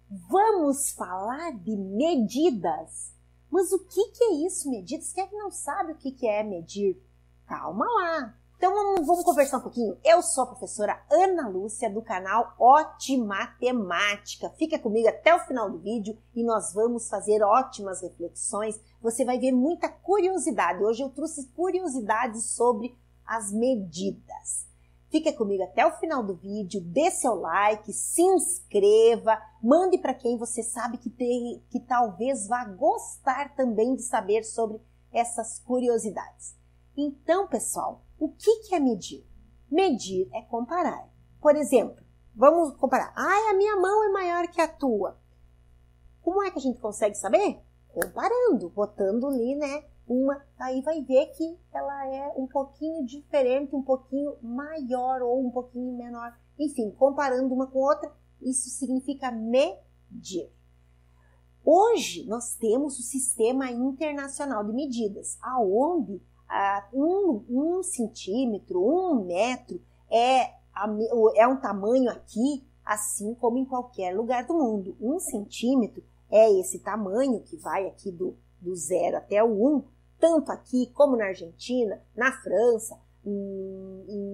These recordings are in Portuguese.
Vamos falar de medidas. Mas o que é isso, medidas? Quem é que não sabe o que é medir? Calma lá. Então vamos conversar um pouquinho. Eu sou a professora Ana Lúcia do canal Ótimatemática. Fica comigo até o final do vídeo e nós vamos fazer ótimas reflexões. Você vai ver muita curiosidade. Hoje eu trouxe curiosidades sobre as medidas. Fica comigo até o final do vídeo, dê seu like, se inscreva, mande para quem você sabe que talvez vá gostar também de saber sobre essas curiosidades. Então, pessoal, o que é medir? Medir é comparar. Por exemplo, vamos comparar. A minha mão é maior que a tua. Como é que a gente consegue saber? Comparando, botando ali, né? Aí vai ver que ela é um pouquinho diferente, um pouquinho maior ou um pouquinho menor. Enfim, comparando uma com outra, isso significa medir. Hoje nós temos o Sistema Internacional de Medidas, aonde um centímetro, 1 metro é um tamanho aqui, assim como em qualquer lugar do mundo. 1 centímetro é esse tamanho que vai aqui do 0 até o 1, tanto aqui como na Argentina, na França,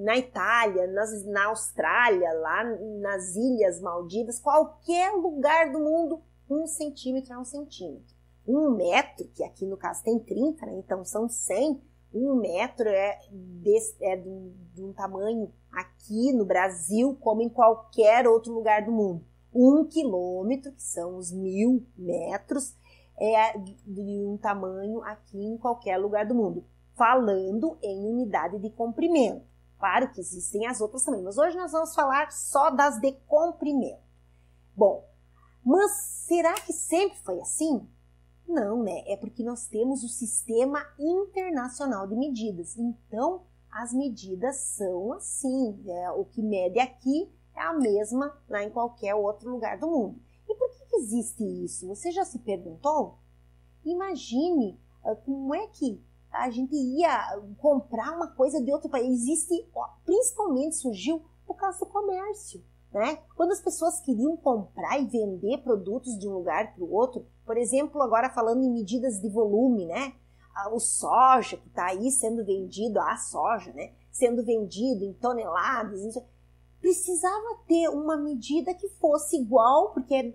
na Itália, na Austrália, lá nas Ilhas Maldivas, qualquer lugar do mundo, 1 centímetro é 1 centímetro. 1 metro, que aqui no caso tem 30, né? Então são 100, 1 metro é de um tamanho aqui no Brasil, como em qualquer outro lugar do mundo. 1 quilômetro, que são os 1000 metros, é de um tamanho aqui em qualquer lugar do mundo, falando em unidade de comprimento. Claro que existem as outras também, mas hoje nós vamos falar só das de comprimento. Bom, mas será que sempre foi assim? Não, né? É porque nós temos o Sistema Internacional de Medidas. Então, as medidas são assim. O que mede aqui é a mesma lá em qualquer outro lugar do mundo. E por que existe isso? Você já se perguntou? Imagine como é que a gente ia comprar uma coisa de outro país. Principalmente surgiu por causa do comércio, né? Quando as pessoas queriam comprar e vender produtos de um lugar para o outro, por exemplo, agora falando em medidas de volume, né? O soja que está aí sendo vendido, a soja, né? Sendo vendido em toneladas, precisava ter uma medida que fosse igual, porque é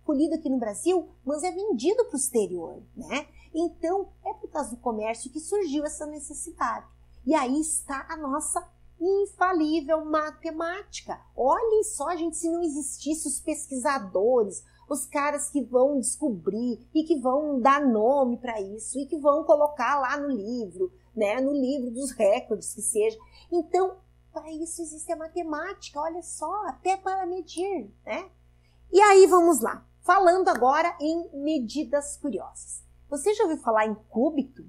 colhido aqui no Brasil, mas é vendido para o exterior, né? Então, é por causa do comércio que surgiu essa necessidade. E aí está a nossa infalível matemática. Olhem só, gente, se não existisse os pesquisadores, os caras que vão descobrir e que vão dar nome para isso e que vão colocar lá no livro, né? No livro dos recordes que seja. Então, para isso existe a matemática, olha só, até para medir, né? E aí vamos lá, falando agora em medidas curiosas. Você já ouviu falar em cúbito?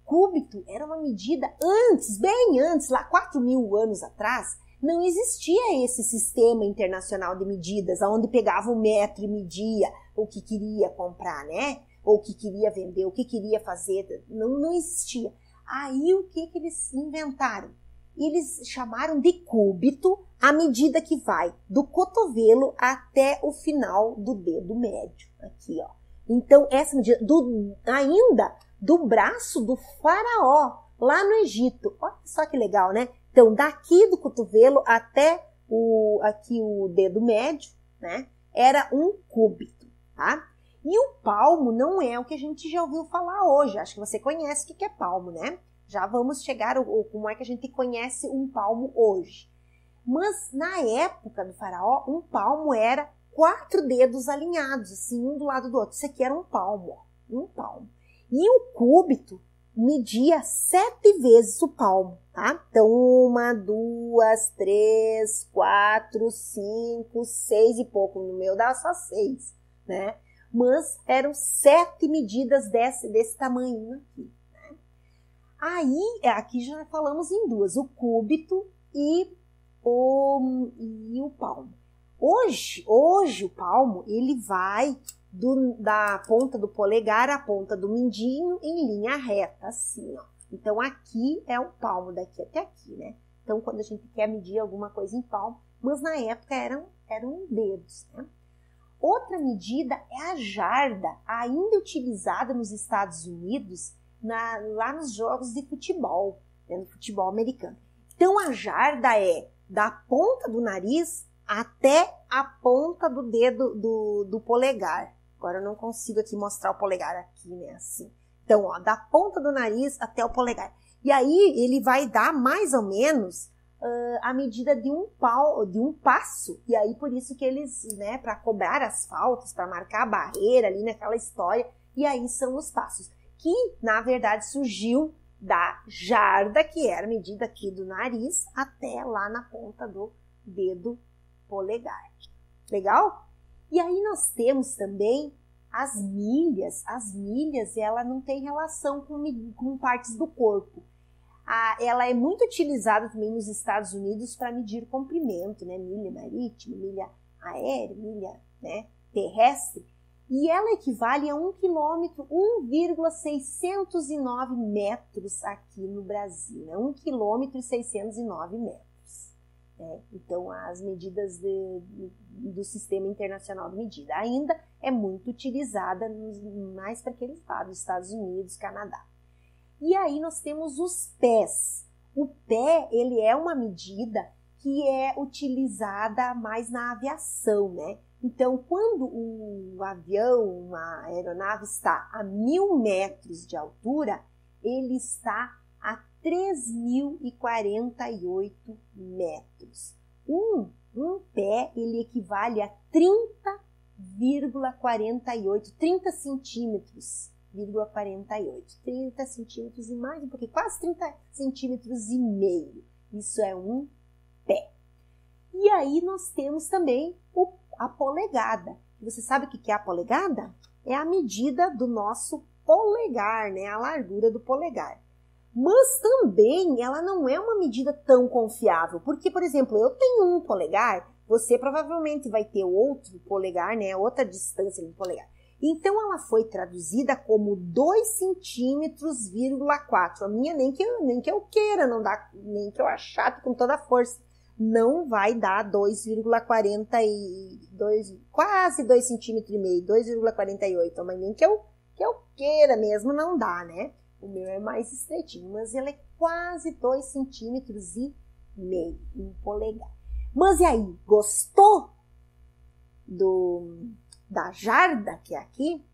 Cúbito era uma medida antes, bem antes, lá 4.000 anos atrás, não existia esse Sistema Internacional de Medidas, onde pegava o metro e media o que queria comprar, né? Ou o que queria vender, o que queria fazer, não existia. Aí o que eles inventaram? Eles chamaram de cúbito a medida que vai do cotovelo até o final do dedo médio. Aqui, ó. Então, essa medida ainda do braço do faraó, lá no Egito. Olha só que legal, né? Então, daqui do cotovelo até aqui o dedo médio, né? Era 1 cúbito, tá? E o palmo não é o que a gente já ouviu falar hoje. Acho que você conhece o que é palmo, né? Já vamos chegar como é que a gente conhece um palmo hoje. Mas na época do faraó, um palmo era 4 dedos alinhados, assim, um do lado do outro. Isso aqui era um palmo, ó, um palmo. E o cúbito media 7 vezes o palmo, tá? Então, 1, 2, 3, 4, 5, 6 e pouco. No meu dá só 6, né? Mas eram 7 medidas desse tamanho aqui. Aí, aqui já falamos em duas, o cúbito e o palmo. Hoje o palmo, ele vai da ponta do polegar à ponta do mindinho em linha reta, assim, ó. Então, aqui é o palmo, daqui até aqui, né? Então, quando a gente quer medir alguma coisa em palmo, mas na época eram dedos, né? Outra medida é a jarda, ainda utilizada nos Estados Unidos, lá nos jogos de futebol, né, no futebol americano. Então, a jarda é da ponta do nariz até a ponta do dedo do polegar. Agora eu não consigo aqui mostrar o polegar aqui, né, assim. Então, ó, da ponta do nariz até o polegar. E aí, ele vai dar mais ou menos a medida de um passo. E aí, por isso que eles, né, para cobrar as faltas, para marcar a barreira ali naquela história, e aí são os passos. Que, na verdade, surgiu da jarda, que era a medida aqui do nariz, até lá na ponta do dedo polegar. Legal? E aí nós temos também as milhas. As milhas, ela não tem relação com partes do corpo. Ela é muito utilizada também nos Estados Unidos para medir comprimento, né? Milha marítima, milha aérea, milha, né, terrestre. E ela equivale a 1 quilômetro, 1,609 metros aqui no Brasil, né? 1 quilômetro e 609 metros. Né? Então, as medidas do Sistema Internacional de Medida ainda é muito utilizada mais para aqueles lados, Estados Unidos, Canadá. E aí nós temos os pés. O pé, ele é uma medida que é utilizada mais na aviação, né? Então, quando um avião, uma aeronave está a 1.000 metros de altura, ele está a 3.048 metros. Um pé, ele equivale a 30,48, 30 centímetros. 30 centímetros e mais um pouquinho, quase 30 centímetros e meio. Isso é um pé. E aí nós temos também a polegada. Você sabe o que é a polegada? É a medida do nosso polegar, né? A largura do polegar. Mas também ela não é uma medida tão confiável, porque, por exemplo, eu tenho um polegar, você provavelmente vai ter outro polegar, né? Outra distância do polegar. Então, ela foi traduzida como 2 centímetros, 4. A minha nem que eu queira, não dá, nem que eu achate com toda a força. Não vai dar 2,42, quase 2 centímetros e meio, 2,48. Mas nem que eu queira mesmo, não dá, né? O meu é mais estreitinho, mas ele é quase 2 centímetros e meio, um polegar. Mas e aí, gostou da jarda, que é aqui,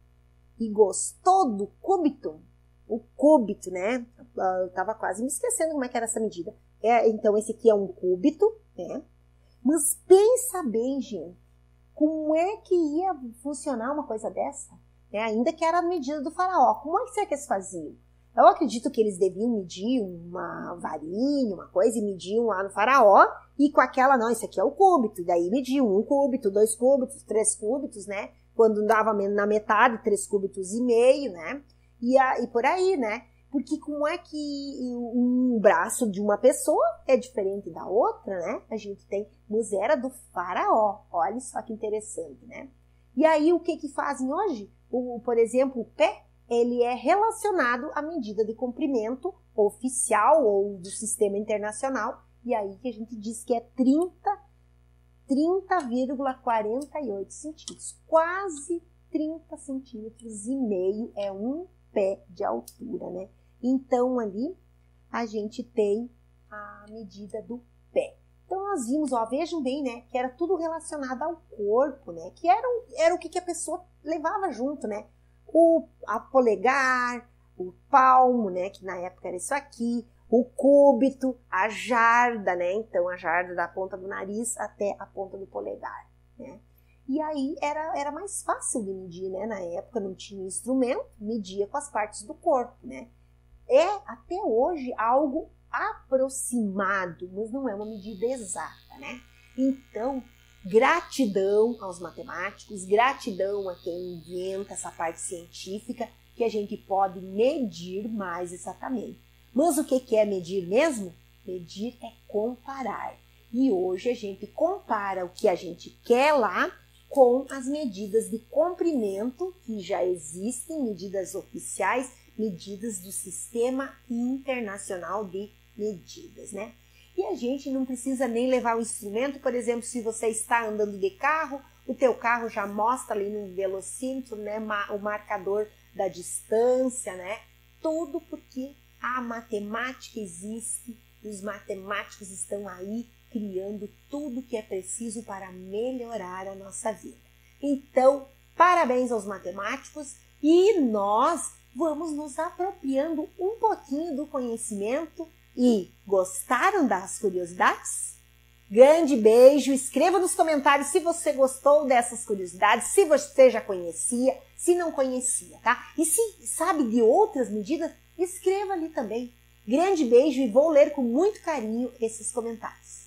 e gostou do cúbito? O cúbito, né? Eu tava quase me esquecendo como é que era essa medida. Então, esse aqui é um cúbito, né? Mas pensa bem, gente, como é que ia funcionar uma coisa dessa? Ainda que era a medida do faraó. Como é que será que eles faziam? Eu acredito que eles deviam medir uma varinha, uma coisa, e mediam lá no faraó, e com aquela, não, isso aqui é o cúbito, daí mediam 1 cúbito, 2 cúbitos, 3 cúbitos, né? Quando dava na metade, 3 cúbitos e meio, né? E por aí, né? Porque como é que um braço de uma pessoa é diferente da outra, né? A gente tem, mas era do faraó, olha só que interessante, né? E aí, o que fazem hoje? Por exemplo, o pé, ele é relacionado à medida de comprimento oficial ou do sistema internacional, e aí que a gente diz que é 30,48 centímetros, quase 30 centímetros e meio é um pé de altura, né? Então, ali a gente tem a medida do pé. Então, nós vimos, ó, vejam bem, né, que era tudo relacionado ao corpo, né, que era o que a pessoa levava junto, né, a polegar, o palmo, né, que na época era isso aqui, o cúbito, a jarda, né, então a jarda da ponta do nariz até a ponta do polegar, né. E aí era mais fácil de medir, né, na época não tinha instrumento, media com as partes do corpo, né. É até hoje algo aproximado, mas não é uma medida exata, né? Então, gratidão aos matemáticos, gratidão a quem inventa essa parte científica, que a gente pode medir mais exatamente. Mas o que é medir mesmo? Medir é comparar. E hoje a gente compara o que a gente quer lá com as medidas de comprimento que já existem, medidas oficiais, medidas do Sistema Internacional de Medidas, né? E a gente não precisa nem levar o instrumento, por exemplo, se você está andando de carro, o teu carro já mostra ali no velocímetro, né, o marcador da distância, né? Tudo porque a matemática existe e os matemáticos estão aí criando tudo que é preciso para melhorar a nossa vida. Então, parabéns aos matemáticos e nós vamos nos apropriando um pouquinho do conhecimento. E gostaram das curiosidades? Grande beijo, escreva nos comentários se você gostou dessas curiosidades, se você já conhecia, se não conhecia, tá? E se sabe de outras medidas, escreva ali também. Grande beijo e vou ler com muito carinho esses comentários.